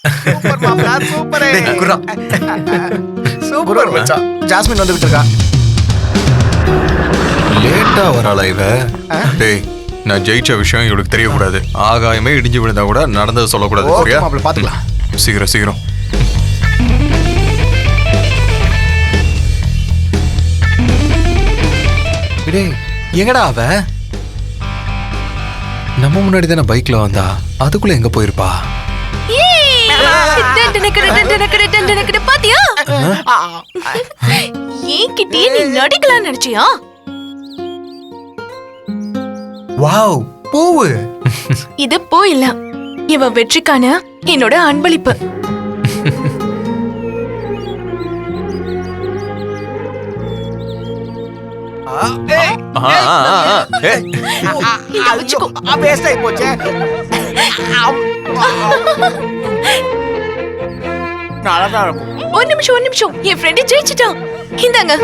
Super மாப்ள super. டேய், குர்ரா. சூப்பர் மச்சான். ஜாஸ்மின் வந்துகிட்டு இருக்கா. லேட்டா வராளா இவ? டேய், நான் ஜெயிச்ச விஷயம் இவளுக்கு தெரியக்கூடாது. ஆகாயமே இடிஞ்சு விழுந்தா கூட நடந்தது சொல்லக்கூடாது. ஓகே சரியா? மாப்ள பாத்துக்கலாம். சீக்கிரம் சீக்கிரம். டேய், எங்கடா அவ? நம்ம முன்னாடி தானே பைக்ல வந்தா, அதுக்குள்ள எங்க போயிருப்பா? பாத்தியா என்கிட்டயே நீ நடிக்கலாம் நினைச்சியா? வாவ், பூவு. இது போயில்ல, இவ வெற்றிக்கான என்னோட அன்பளிப்பு. வேஸ்ட் ஆயி போச்சே. நல்லா இருக்கும். ஒரு நிமிஷம், என் ஃப்ரெண்ட் ஜெயிச்சிட்டான். இந்தாங்க.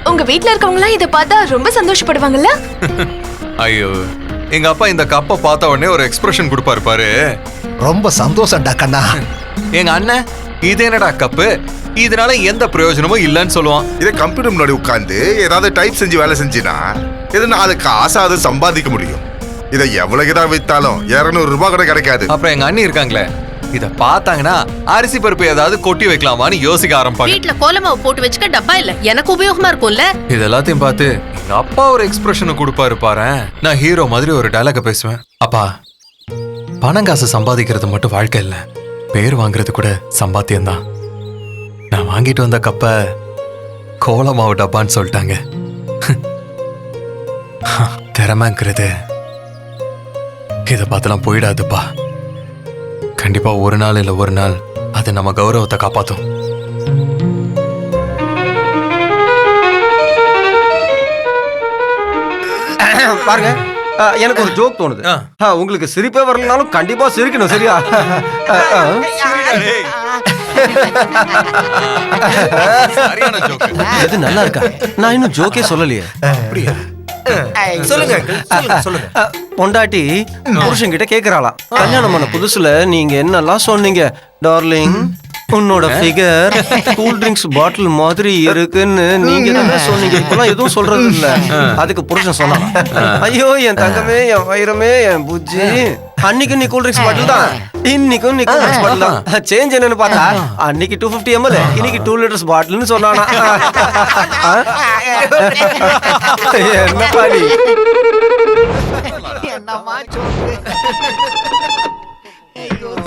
உங்க வீட்ல இருக்கவங்க இத பார்த்தா ரொம்ப சந்தோஷப்படுவாங்கல்ல? ஐயோ, எங்க அப்பா இந்த கப்பை பார்த்த உடனே ஒரு எக்ஸ்பிரஷன் கொடுப்பாரு பாரு. ரொம்ப சந்தோஷம்டா கண்ணா. எங்க அண்ணன், இது என்னடா கப்பு, இதனால எந்த பிரயோஜனமும் இல்லைன்னு சொல்லுவான். இதே கம்ப்யூட்டர் முன்னாடி உட்காந்து ஏதாவது டைப் செஞ்சு வேலை செஞ்சினா இது 4 காசாவது சம்பாதிக்க முடியும். இதை எவ்வளவுதான் வித்தாலும் 200 ரூபாய் கூட கிடைக்காது. அப்புறம் எங்க அண்ணி இருக்காங்களே, இத பார்த்தாங்கன்னா அரிசி பருப்பு ஏதாவது கொட்டி வைக்கலாமான்னு யோசிக்க ஆரம்பிப்பாங்க. வீட்ல கோலமாவு போட்டு வச்சுக்க டப்பா இல்ல, எனக்கு உபயோகமா இருக்கும்ல. இது எல்லாத்தையும் பார்த்து எங்க அப்பா ஒரு எக்ஸ்பிரஷனை கொடுப்பாரு பாரு. நான் ஹீரோ மாதிரி ஒரு டயலாக பேசுவேன். அப்பா, பணம் காசு சம்பாதிக்கிறது மட்டும் வாழ்க்கை இல்ல, பேர் வாங்குறது கூட சம்பாத்தியம் தான். நான் வாங்கிட்டு வந்த கப்ப கோலமாவு டப்பான்னு சொல்லிட்டாங்க. திறமைங்கிறது இதை பார்த்துலாம் போயிடாதுப்பா. கண்டிப்பா ஒரு நாள் இல்ல ஒரு நாள் அது நம்ம கௌரவத்தை காப்பாத்தும். பாருங்க, எனக்கு ஒரு ஜோக் தோணுது. உங்களுக்கு சிரிப்பே வரலனாலும் கண்டிப்பா சிரிக்கணும், சரியா? இது நல்லா இருக்கா? நான் இன்னும் ஜோக்கே சொல்லலையே. சொல்லுங்க சொல்லுங்க. பொண்டாட்டி புருஷன் கிட்ட கேக்குறாளாம், கல்யாணம் பண்ண புதுசுல நீங்க என்னெல்லாம் சொன்னீங்க டார்லிங், உன்னோட ஃபிகர் கூல் ட்ரிங்க்ஸ் பாட்டில் மாதிரி இருக்குன்னு நீங்க தானே சொன்னீங்க, இப்பெல்லாம் எதுவும் சொல்றது இல்ல. அதுக்கு புருஷன் சொன்னான், ஐயோ என் தங்கமே, என் வைரமே, என் புஜ்ஜி, அன்னைக்கு நீ கூல் ட்ரிங்க்ஸ் பாட்டில் தான், இன்னைக்கும் நீ கூல் ட்ரிங்க்ஸ் பாட்டில் தான். சேஞ்ச் என்னன்னு பார்த்தா அன்னைக்கு 250 ml, இன்னைக்கு 2 liters பாட்டில்னு சொன்னானா. என்ன பாடி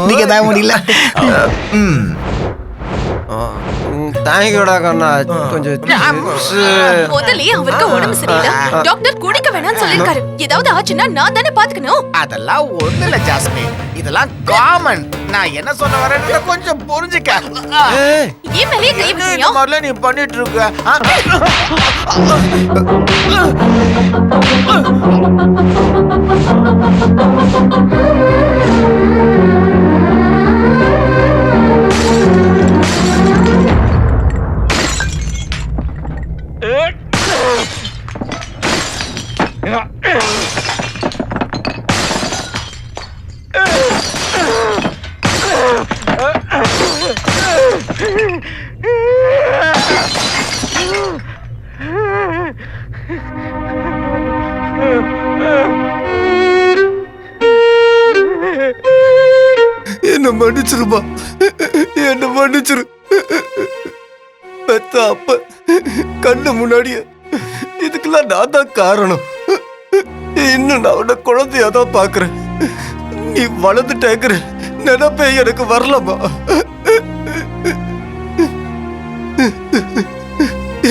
நீங்க தான் முடியல. தேங்க்யூடா கண்ணா. கொஞ்சம் முதல்லயே அவருக்கு உடம்பு சரியில்லை, டாக்டர் குடிக்க வேணாம்னு சொல்லிருக்காரு. ஏதாவது ஆச்சுன்னா நான் தானே பாத்துக்கணும். அதெல்லாம் ஒண்ணு இல்ல ஜாஸ்மின், இதெல்லாம் காமன். நான் என்ன சொல்ல வரேன்னு கொஞ்சம் புரிஞ்சுக்க. ஏன் மேலே கை இந்த வைக்கிறியா? மாதிரிலாம் நீ பண்ணிட்டு இருக்க. என்ன மன்னிச்சிருமா, என்ன மன்னிச்சிரு. பெத்த அப்ப கண்ணு முன்னாடியே இதுக்கெல்லாம் நான் தான் காரணம். இன்னும் நான் உன்னை குழந்தையாதான் பாக்குறேன். நீ வளர்ந்துட்டேங்கிற நினைப்பே எனக்கு வரலமா.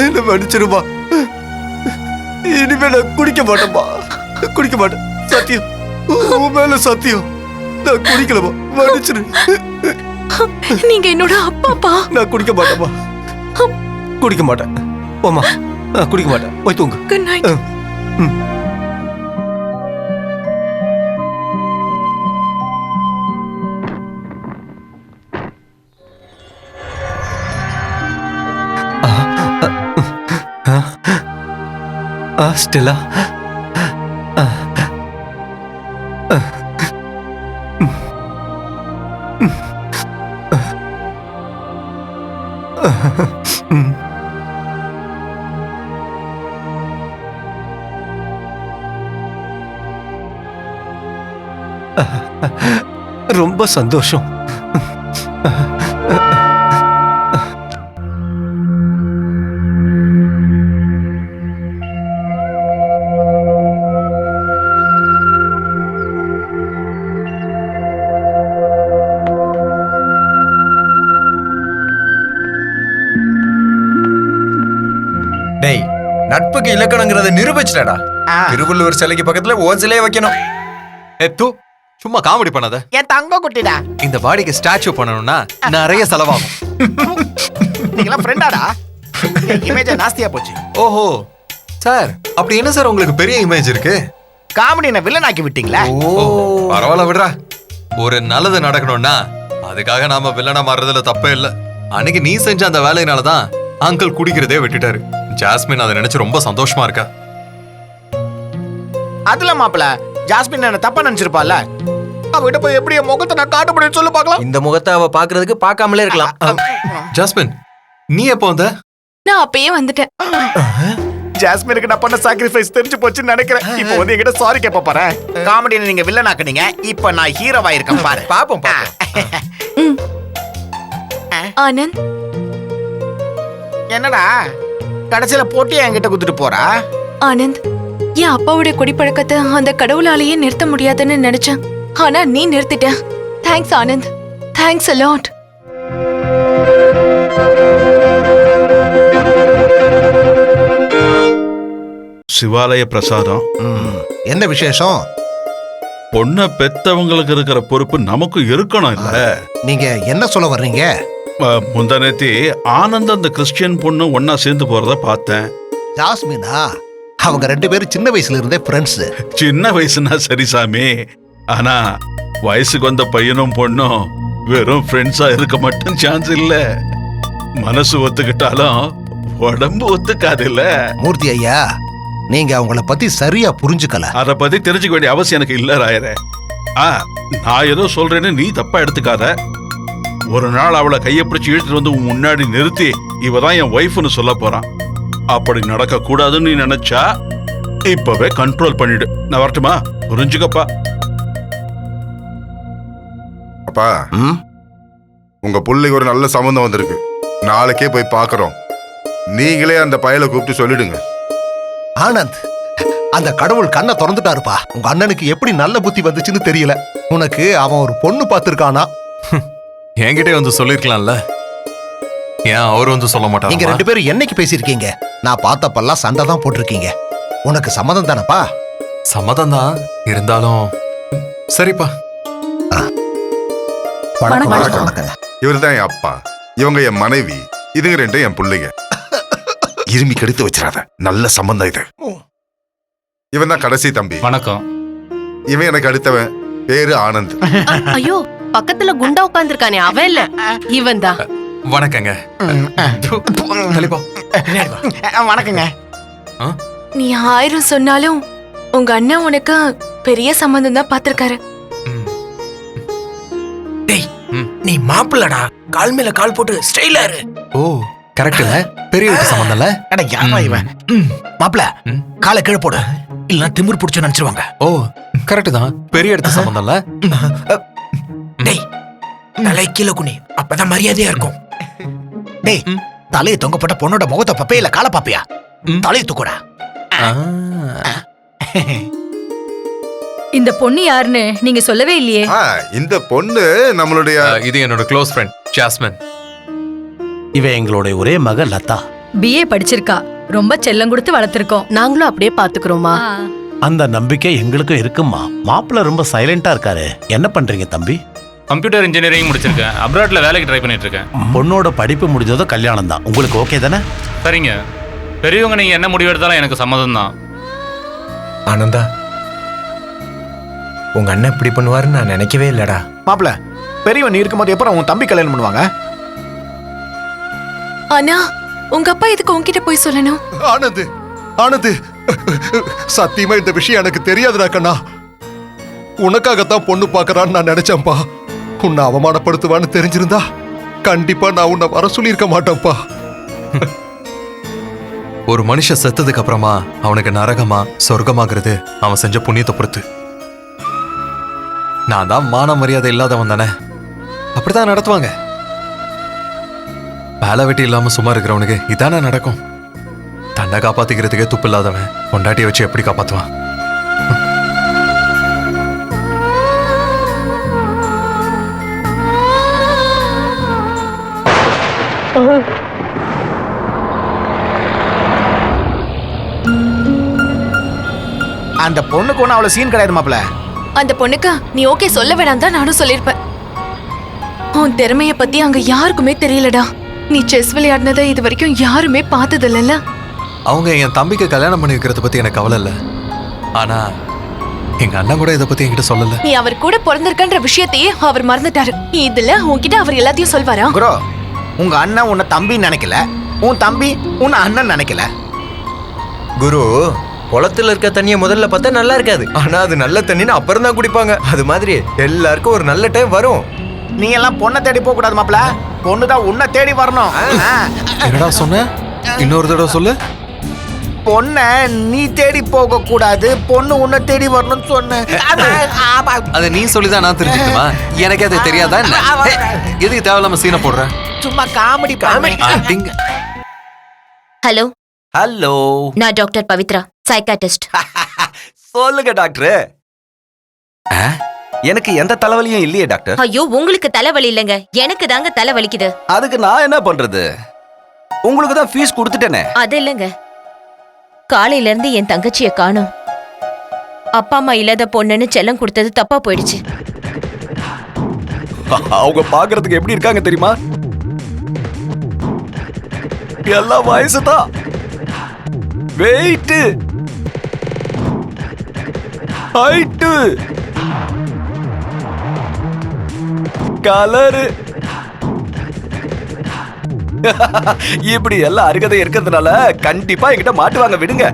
என்ன மன்னிச்சிருமா. இனிமே நான் குடிக்க மாட்டேன்பா, குடிக்க மாட்டேன். சத்தியம், உன் மேல சத்தியம், நான் குடிக்கலமா. மன்னிச்சிரு. நீங்க என்னோட அப்பாப்பா. நான் குடிக்க மாட்டேன்பா, குடிக்க மாட்டேன். போமா, நான் குடிக்க மாட்டேன். போய் தூங்கு. Good night. ஸ்டெல்லா ரொம்ப சந்தோஷம். டேய், நட்புக்கு இலக்கணங்கிறத நிரூபிச்சிட்டடா. ஆ. திருவள்ளுவர் சிலைக்கு பக்கத்துல ஓன் சிலையை வைக்கணும். தூ சும்மா காமெடி பண்ணாத. என் தங்க குட்டிடா. இந்த பாடிக்கு ஸ்டாச்சு பண்ணணும்னா நிறைய செலவாகும். நீங்களாம் ஃப்ரெண்டாடா? இமேஜ் நாஸ்தியா போச்சு. ஓஹோ சார், அப்படி என்ன சார் உங்களுக்கு பெரிய இமேஜ் இருக்கு? காமெடி என்ன வில்லன் ஆக்கி விட்டீங்களா? ஓ பரவாயில்ல விடுறா. ஒரு நல்லது நடக்கணும்னா அதுக்காக நாம வில்லனா மாறுறதுல தப்பே இல்ல. அன்னைக்கு நீ செஞ்ச அந்த வேலையினாலதான் அங்கிள் குடிக்கிறதே விட்டுட்டாரு. ஜாஸ்மின் அதை நினைச்சு ரொம்ப சந்தோஷமா இருக்கா. அதுல மாப்பிள ஜாஸ்மின் என்ன தப்பா நினைச்சிருப்பால. அவகிட்ட போய் எப்படி என் முகத்தை நான் காட்ட முடியும் சொல்லு பார்க்கலாம். இந்த முகத்தை அவ பாக்குறதுக்கு பார்க்காமலே இருக்கலாம். ஜாஸ்மின் நீ எப்போ வந்த? நான் அப்பயே வந்துட்டேன். ஜாஸ்மினுக்கு நான் பண்ண சாக்ரிஃபைஸ் தெரிஞ்சு போச்சுன்னு நினைக்கிறேன். இப்போ வந்து என்கிட்ட சாரி கேட்ப பாரு. காமெடியில நீங்க வில்லன் ஆக்குனீங்க, இப்போ நான் ஹீரோவா இருக்கேன் பாரு. பாப்போம். ஆனந்த், என்னடா கடைசியில போட்டி என்கிட்ட குடுத்துட்டு போறா? ஆனந்த், என் அப்பாவுடைய குடிப்பழக்கத்தை அந்த கடவுளாலேயே நிறுத்த முடியாதுன்னு நினைச்சேன். ஆனா நீ நிறுத்திட்ட. Thanks Anand, thanks a lot. சிவாலய பிரசாதம். என்ன விசேஷம்? பொண்ணை பெத்தவங்களுக்கு இருக்கிற பொறுப்பு நமக்கு இருக்கணும் இல்ல? நீங்க என்ன சொல்ல வர்றீங்க? முந்தானேத்தி ஆனந்த் அந்த கிறிஸ்டியன் பொண்ணு ஒன்னா சேர்ந்து போறத பார்த்தேன். ஜாஸ்மினா அவங்க 2 பேரும் சின்ன வயசுல இருந்தே ஃப்ரெண்ட்ஸ். சின்ன வயசுனா சரி சாமி, ஆனா வயசுக்கு வந்த பையனும் பொண்ணும் வெறும் ஃப்ரெண்ட்ஸா இருக்க மட்டும் சான்ஸ் இல்ல. மனசு ஒத்துக்கிட்டாலும் உடம்பு ஒத்துக்காது இல்ல? மூர்த்தி ஐயா, நீங்க அவங்கள பத்தி சரியா புரிஞ்சுக்கல. அத பத்தி தெரிஞ்சுக்க வேண்டிய அவசியம் எனக்கு இல்ல ராயரே. நான் ஏதோ சொல்றேன்னு நீ தப்பா எடுத்துக்காத. ஒரு நாள் அவளை கையை பிடிச்சு இழுத்துட்டு வந்து உன் முன்னாடி நிறுத்தி இவதான் என் ஒய்ஃப்னு சொல்ல போறான். அப்படி நடக்க கூடாதுன்னு நீ நினைச்சா இப்பவே கண்ட்ரோல் பண்ணிடு. நான் வரட்டுமா? புரிஞ்சுக்கப்பா. அப்பா, உங்க புள்ளைக்கு ஒரு நல்ல சம்பந்தம் வந்திருக்கு. நாளைக்கே போய் பாக்குறோம். நீங்களே அந்த பயலை கூப்பிட்டு சொல்லிடுங்க. ஆனந்த், அந்த கடவுள் கண்ணை திறந்துட்டாருப்பா. உங்க அண்ணனுக்கு எப்படி நல்ல புத்தி வந்துச்சுன்னு தெரியல. உனக்கு அவன் ஒரு பொண்ணு பார்த்திருக்கானா? என்கிட்ட வந்து சொல்லிருக்கலாம்ல. ஏன் அவர் வந்து சொல்ல நீங்க மாட்டாங்க? 2 பேரும் என்னைக்கு பேசிருக்கீங்க? நான் பார்த்தப்பெல்லாம் சண்டை தான் போட்டிருக்கீங்க. உனக்கு சம்மதம் தானப்பா? சம்மதம் தான், இருந்தாலும் சரிப்பா. வணக்கம். இவர்தான் என் அப்பா, இவங்க என் மனைவி, இதுங்க 2 என் பிள்ளைங்க. இருமி கெடுத்து வச்சிடாத. நல்ல சம்பந்தம் இது. இவன் தான் கடைசி தம்பி. வணக்கம். இவன் எனக்கு அடுத்தவன். பேரு ஆனந்த். ஐயோ, பக்கத்துல குண்டா உட்கார்ந்திருக்கானே அவன் இல்ல, இவன் தான். வணக்கங்க. தள்ளிப்போ. வணக்கங்க. நீ 1000 சொன்னாலும் உங்க அண்ணன் உனக்கு பெரிய சம்பந்தம் தான் பாத்திருக்காரு. நீ மாப்பிள்ளடா, கால் மேல கால் போட்டு ஸ்டைலா இரு. ஓ கரெக்ட் இல்ல? பெரிய வீட்டு சம்பந்தம் இல்ல? அட யாரா இவன்? மாப்பிள்ள, காலை கீழே போடு, இல்லனா திமிர் புடிச்சு நினைச்சிருவாங்க. ஓ கரெக்ட் தான், பெரிய இடத்து சம்பந்தம் இல்ல? டேய், தலை கீழே குனி, அப்பதான் மரியாதையா இருக்கும். டேய், தலையை தொங்க போட்ட பொண்ணோட முகத்தை பப்பையில காலை பாப்பியா? தலையை தூக்குடா. இந்த பொண்ணு யாருன்னு நீங்க சொல்லவே இல்லையே. இந்த பொண்ணு நம்மளுடைய இது என்னோட க்ளோஸ் ஃப்ரெண்ட் ஜாஸ்மின். இவ எங்களுடைய ஒரே மக லதா. BA படிச்சிருக்கா. ரொம்ப செல்லம் கொடுத்து வளர்த்திருக்கோம். நாங்களும் அப்படியே பாத்துக்கிறோமா. அந்த நம்பிக்கை எங்களுக்கும் இருக்குமா. மாப்பிள்ள ரொம்ப சைலண்டா இருக்காரு. என்ன பண்றீங்க தம்பி? கம்ப்யூட்டர் இன்ஜினியரிங் முடிச்சிருக்கேன். அப்ராட்ல வேலைக்கு ட்ரை பண்ணிட்டு இருக்கேன். பொண்ணோட படிப்பு முடிஞ்சதோ கல்யாணம் தான். உங்களுக்கு ஓகே தானே? சரிங்க, பெரியவங்க நீங்க என்ன முடிவு எடுத்தாலும் எனக்கு சம்மதம் தான். ஆனந்தா, உங்க அண்ணன் இப்படி பண்ணுவாருன்னு நான் நினைக்கவே இல்லடா. மாப்பிள, பெரியவன் நீ இருக்கும்போது எப்பறம் உன் தம்பி கல்யாணம் பண்ணுவாங்க? ஆனா உங்க அப்பா இதுக்கு உன்கிட்ட போய் சொல்லணும். ஆனந்த், ஆனந்த், சத்தியமா இந்த விஷயம் எனக்கு தெரியாதுடா கண்ணா. உனக்காகத்தான் பொண்ணு பார்க்கறான்னு நான் நினைச்சேன்ப்பா. உன்னை அவமானப்படுத்துவான்னு தெரிஞ்சிருந்தா கண்டிப்பா நான் உன்னை வர சொல்லியிருக்க மாட்டேன்ப்பா. ஒரு மனுஷன் செத்ததுக்கு அப்புறமா அவனுக்கு நரகமா சொர்க்கமாகிறது அவன் செஞ்ச புண்ணியத்தை பொறுத்து. நான் தான் மான மரியாதை இல்லாதவன் தானே, அப்படித்தான் நடத்துவாங்க. வேலை வெட்டி இல்லாம சும்மா இருக்கிறவனுக்கு இதானே நடக்கும். தன்னை காப்பாத்திக்கிறதுக்கே துப்பு இல்லாதவன் பொண்டாட்டியை வச்சு எப்படி காப்பாத்துவான்? அந்த பொண்ணுக்கு ஒன்றும் அவ்வளோ சீன் கிடையாது மாப்ள. அந்த பொண்ணுக்கு நீ ஓகே சொல்ல வேணாம் தான் நானும் சொல்லிருப்பேன். உன் திறமைய பத்தி அங்க யாருக்குமே தெரியலடா. நீ செஸ் விளையாடினதை இது வரைக்கும் யாருமே பார்த்தது இல்லைல்ல. அவங்க என் தம்பிக்கு கல்யாணம் பண்ணி வைக்கிறத பத்தி எனக்கு கவலை இல்லை. ஆனா எங்க அண்ணன் கூட இதை பத்தி என்கிட்ட சொல்லல. நீ அவர் கூட பிறந்திருக்கன்ற விஷயத்தையே அவர் மறந்துட்டாரு. இதுல உன்கிட்ட அவர் எல்லாத்தையும் சொல்வாரா? குரு, உங்க அண்ணன் உன்னை தம்பின்னு நினைக்கல, உன் தம்பி உன்னை அண்ணன் நினைக்கல. குரு, குளத்துல இருக்க தண்ணிய முதல்ல பார்த்தா நல்லா இருக்காது, ஆனா அது நல்ல தண்ணின்னு அப்புறம் தான் குடிப்பாங்க. அது மாதிரி எல்லாருக்கும் ஒரு நல்ல டைம் வரும். நீ எல்லாம் பொண்ணை தேடி போக கூடாது மாப்ள, பொண்ணுதான் உன்னை தேடி வரணும். என்னடா சொன்ன? இன்னொரு தடவை சொல்லு. பொண்ணை நீ தேடி போக கூடாது, பொண்ணு உன்னை தேடி வரணும்னு சொன்ன. அதை நீ சொல்லிதான் நான் தெரிஞ்சுக்கணுமா? எனக்கே அது தெரியாதா என்ன? எதுக்கு தேவையில்லாம சீனை போடுற? சும்மா காமெடி காமெடி. ஹலோ ஹலோ, நான் டாக்டர் பவித்ரா, சைக்காட்டிஸ்ட். சொல்லுங்க டாக்டர். எனக்கு எந்த தலைவலியும் இல்லையே டாக்டர். ஐயோ, உங்களுக்கு தலைவலி இல்லைங்க, எனக்கு தாங்க தலை வலிக்குது. அதுக்கு நான் என்ன பண்றது? உங்களுக்கு தான் ஃபீஸ் கொடுத்துட்டேனே. அது இல்லைங்க, காலையில இருந்து என் தங்கச்சியை காணோம். அப்பா அம்மா இல்லாத பொண்ணுன்னு செல்லம் கொடுத்தது தப்பா போயிடுச்சு. அவங்க பாக்குறதுக்கு எப்படி இருக்காங்க தெரியுமா? எல்லாம் வயசுதான், வெயிட், ஹைட், கலரு, இப்படி எல்லாம் அருகதை இருக்கிறதுனால கண்டிப்பா என்கிட்ட மாட்டுவாங்க. விடுங்க.